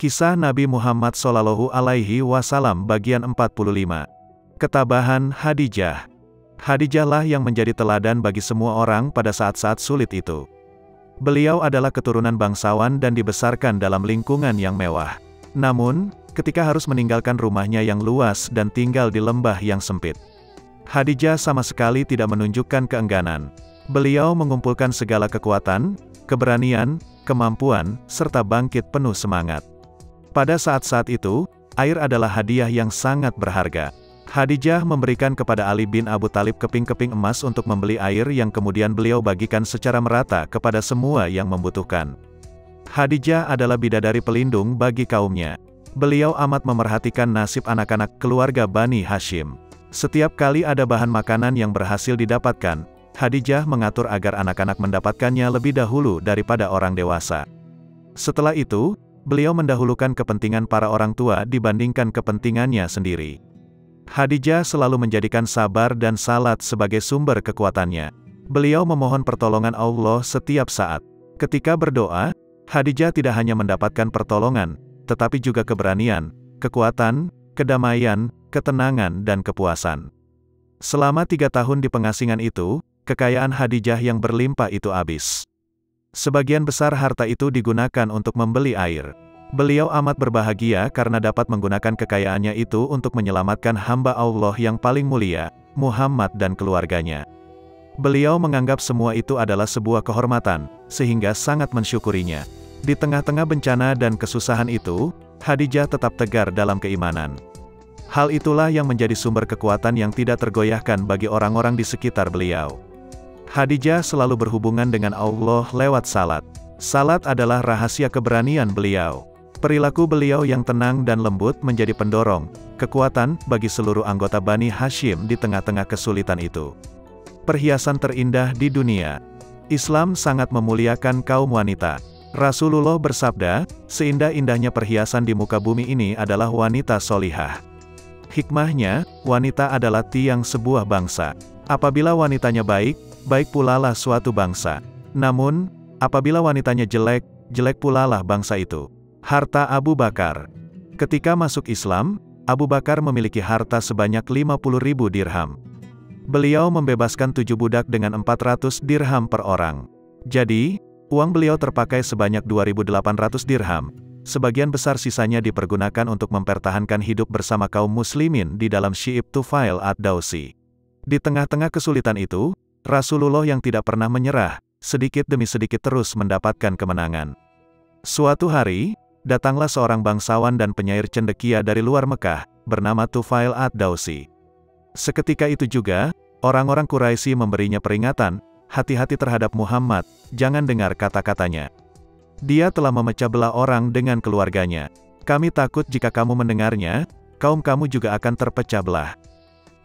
Kisah Nabi Muhammad SAW bagian 45. Ketabahan Khadijah. Khadijahlah yang menjadi teladan bagi semua orang pada saat-saat sulit itu. Beliau adalah keturunan bangsawan dan dibesarkan dalam lingkungan yang mewah. Namun, ketika harus meninggalkan rumahnya yang luas dan tinggal di lembah yang sempit, Khadijah sama sekali tidak menunjukkan keengganan. Beliau mengumpulkan segala kekuatan, keberanian, kemampuan, serta bangkit penuh semangat. Pada saat-saat itu, air adalah hadiah yang sangat berharga. Khadijah memberikan kepada Ali bin Abu Thalib keping-keping emas untuk membeli air yang kemudian beliau bagikan secara merata kepada semua yang membutuhkan. Khadijah adalah bidadari pelindung bagi kaumnya. Beliau amat memerhatikan nasib anak-anak keluarga Bani Hashim. Setiap kali ada bahan makanan yang berhasil didapatkan, Khadijah mengatur agar anak-anak mendapatkannya lebih dahulu daripada orang dewasa. Setelah itu, beliau mendahulukan kepentingan para orang tua dibandingkan kepentingannya sendiri. Khadijah selalu menjadikan sabar dan salat sebagai sumber kekuatannya. Beliau memohon pertolongan Allah setiap saat. Ketika berdoa, Khadijah tidak hanya mendapatkan pertolongan, tetapi juga keberanian, kekuatan, kedamaian, ketenangan dan kepuasan. Selama 3 tahun di pengasingan itu, kekayaan Khadijah yang berlimpah itu habis. Sebagian besar harta itu digunakan untuk membeli air. Beliau amat berbahagia karena dapat menggunakan kekayaannya itu untuk menyelamatkan hamba Allah yang paling mulia, Muhammad dan keluarganya. Beliau menganggap semua itu adalah sebuah kehormatan, sehingga sangat mensyukurinya. Di tengah-tengah bencana dan kesusahan itu, Khadijah tetap tegar dalam keimanan. Hal itulah yang menjadi sumber kekuatan yang tidak tergoyahkan bagi orang-orang di sekitar beliau. Khadijah selalu berhubungan dengan Allah lewat salat. Salat adalah rahasia keberanian beliau. Perilaku beliau yang tenang dan lembut menjadi pendorong, kekuatan bagi seluruh anggota Bani Hashim di tengah-tengah kesulitan itu. Perhiasan terindah di dunia. Islam sangat memuliakan kaum wanita. Rasulullah bersabda, seindah-indahnya perhiasan di muka bumi ini adalah wanita solihah. Hikmahnya, wanita adalah tiang sebuah bangsa. Apabila wanitanya baik, baik pulalah suatu bangsa. Namun, apabila wanitanya jelek, jelek pulalah bangsa itu. Harta Abu Bakar. Ketika masuk Islam, Abu Bakar memiliki harta sebanyak 50.000 dirham. Beliau membebaskan 7 budak dengan 400 dirham per orang. Jadi, uang beliau terpakai sebanyak 2.800 dirham. Sebagian besar sisanya dipergunakan untuk mempertahankan hidup bersama kaum muslimin di dalam Syi'ib Tufail ad-Dawsi. Di tengah-tengah kesulitan itu, Rasulullah yang tidak pernah menyerah, sedikit demi sedikit terus mendapatkan kemenangan. Suatu hari, datanglah seorang bangsawan dan penyair cendekia dari luar Mekah, bernama Tufail ad-Dawsi. Seketika itu juga, orang-orang Quraisy memberinya peringatan, hati-hati terhadap Muhammad, jangan dengar kata-katanya. Dia telah memecah belah orang dengan keluarganya. Kami takut jika kamu mendengarnya, kaum kamu juga akan terpecah belah.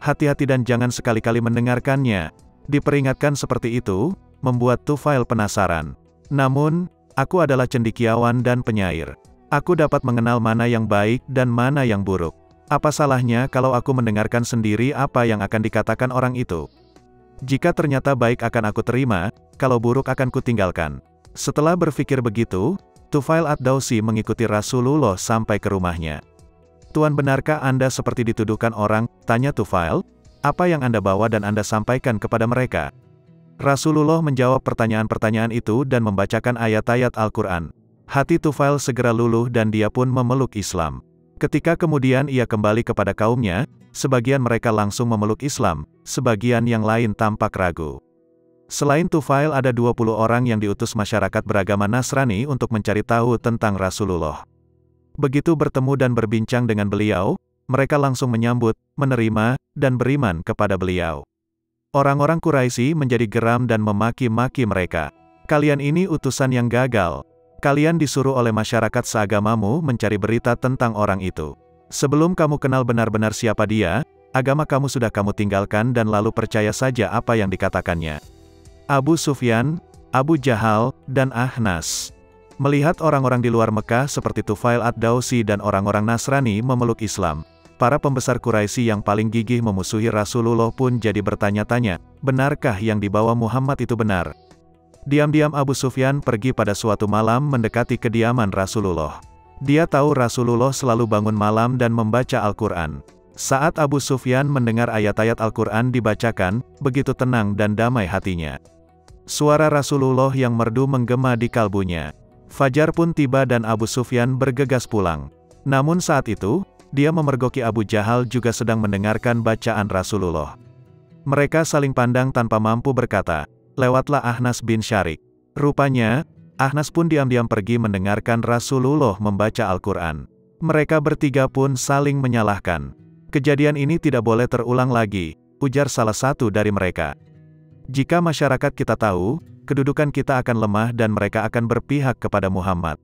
Hati-hati dan jangan sekali-kali mendengarkannya. Diperingatkan seperti itu, membuat Tufail penasaran. Namun, aku adalah cendekiawan dan penyair. Aku dapat mengenal mana yang baik dan mana yang buruk. Apa salahnya kalau aku mendengarkan sendiri apa yang akan dikatakan orang itu? Jika ternyata baik akan aku terima, kalau buruk akan kutinggalkan. Setelah berpikir begitu, Tufail ad-Dawsi mengikuti Rasulullah sampai ke rumahnya. Tuan, benarkah Anda seperti dituduhkan orang? Tanya Tufail. Apa yang Anda bawa dan Anda sampaikan kepada mereka? Rasulullah menjawab pertanyaan-pertanyaan itu dan membacakan ayat-ayat Al-Quran. Hati Tufail segera luluh dan dia pun memeluk Islam. Ketika kemudian ia kembali kepada kaumnya, sebagian mereka langsung memeluk Islam, sebagian yang lain tampak ragu. Selain Tufail ada 20 orang yang diutus masyarakat beragama Nasrani untuk mencari tahu tentang Rasulullah. Begitu bertemu dan berbincang dengan beliau, mereka langsung menyambut, menerima, dan beriman kepada beliau. Orang-orang Quraisy menjadi geram dan memaki-maki mereka. Kalian ini utusan yang gagal. Kalian disuruh oleh masyarakat seagamamu mencari berita tentang orang itu. Sebelum kamu kenal benar-benar siapa dia, agama kamu sudah kamu tinggalkan dan lalu percaya saja apa yang dikatakannya. Abu Sufyan, Abu Jahal, dan Ahnas. Melihat orang-orang di luar Mekah seperti Tufail ad-Dawsi dan orang-orang Nasrani memeluk Islam, para pembesar Quraisy yang paling gigih memusuhi Rasulullah pun jadi bertanya-tanya, benarkah yang dibawa Muhammad itu benar? Diam-diam Abu Sufyan pergi pada suatu malam mendekati kediaman Rasulullah. Dia tahu Rasulullah selalu bangun malam dan membaca Al-Quran. Saat Abu Sufyan mendengar ayat-ayat Al-Quran dibacakan, begitu tenang dan damai hatinya. Suara Rasulullah yang merdu menggema di kalbunya. Fajar pun tiba dan Abu Sufyan bergegas pulang. Namun saat itu, dia memergoki Abu Jahal juga sedang mendengarkan bacaan Rasulullah. Mereka saling pandang tanpa mampu berkata, lewatlah Ahnas bin Syarik. Rupanya, Ahnas pun diam-diam pergi mendengarkan Rasulullah membaca Al-Quran. Mereka bertiga pun saling menyalahkan. Kejadian ini tidak boleh terulang lagi, ujar salah satu dari mereka. Jika masyarakat kita tahu, kedudukan kita akan lemah dan mereka akan berpihak kepada Muhammad.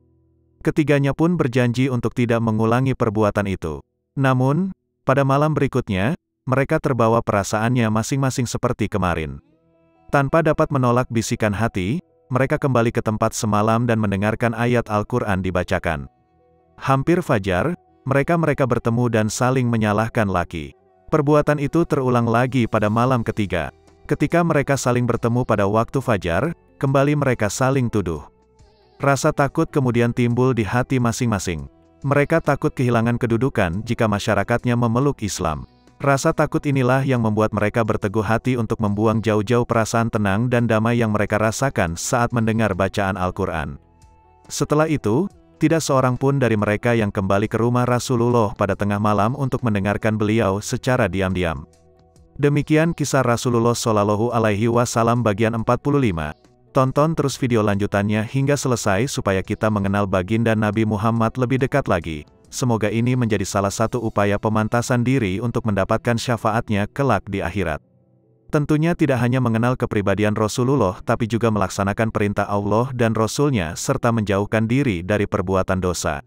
Ketiganya pun berjanji untuk tidak mengulangi perbuatan itu. Namun, pada malam berikutnya, mereka terbawa perasaannya masing-masing seperti kemarin. Tanpa dapat menolak bisikan hati, mereka kembali ke tempat semalam dan mendengarkan ayat Al-Quran dibacakan. Hampir fajar, mereka bertemu dan saling menyalahkan lagi. Perbuatan itu terulang lagi pada malam ketiga. Ketika mereka saling bertemu pada waktu fajar, kembali mereka saling tuduh. Rasa takut kemudian timbul di hati masing-masing. Mereka takut kehilangan kedudukan jika masyarakatnya memeluk Islam. Rasa takut inilah yang membuat mereka berteguh hati untuk membuang jauh-jauh perasaan tenang dan damai yang mereka rasakan saat mendengar bacaan Al-Quran. Setelah itu, tidak seorang pun dari mereka yang kembali ke rumah Rasulullah pada tengah malam untuk mendengarkan beliau secara diam-diam. Demikian kisah Rasulullah Shallallahu Alaihi Wasallam bagian 45. Tonton terus video lanjutannya hingga selesai supaya kita mengenal baginda Nabi Muhammad lebih dekat lagi. Semoga ini menjadi salah satu upaya pemantasan diri untuk mendapatkan syafaatnya kelak di akhirat. Tentunya tidak hanya mengenal kepribadian Rasulullah tapi juga melaksanakan perintah Allah dan Rasul-Nya serta menjauhkan diri dari perbuatan dosa.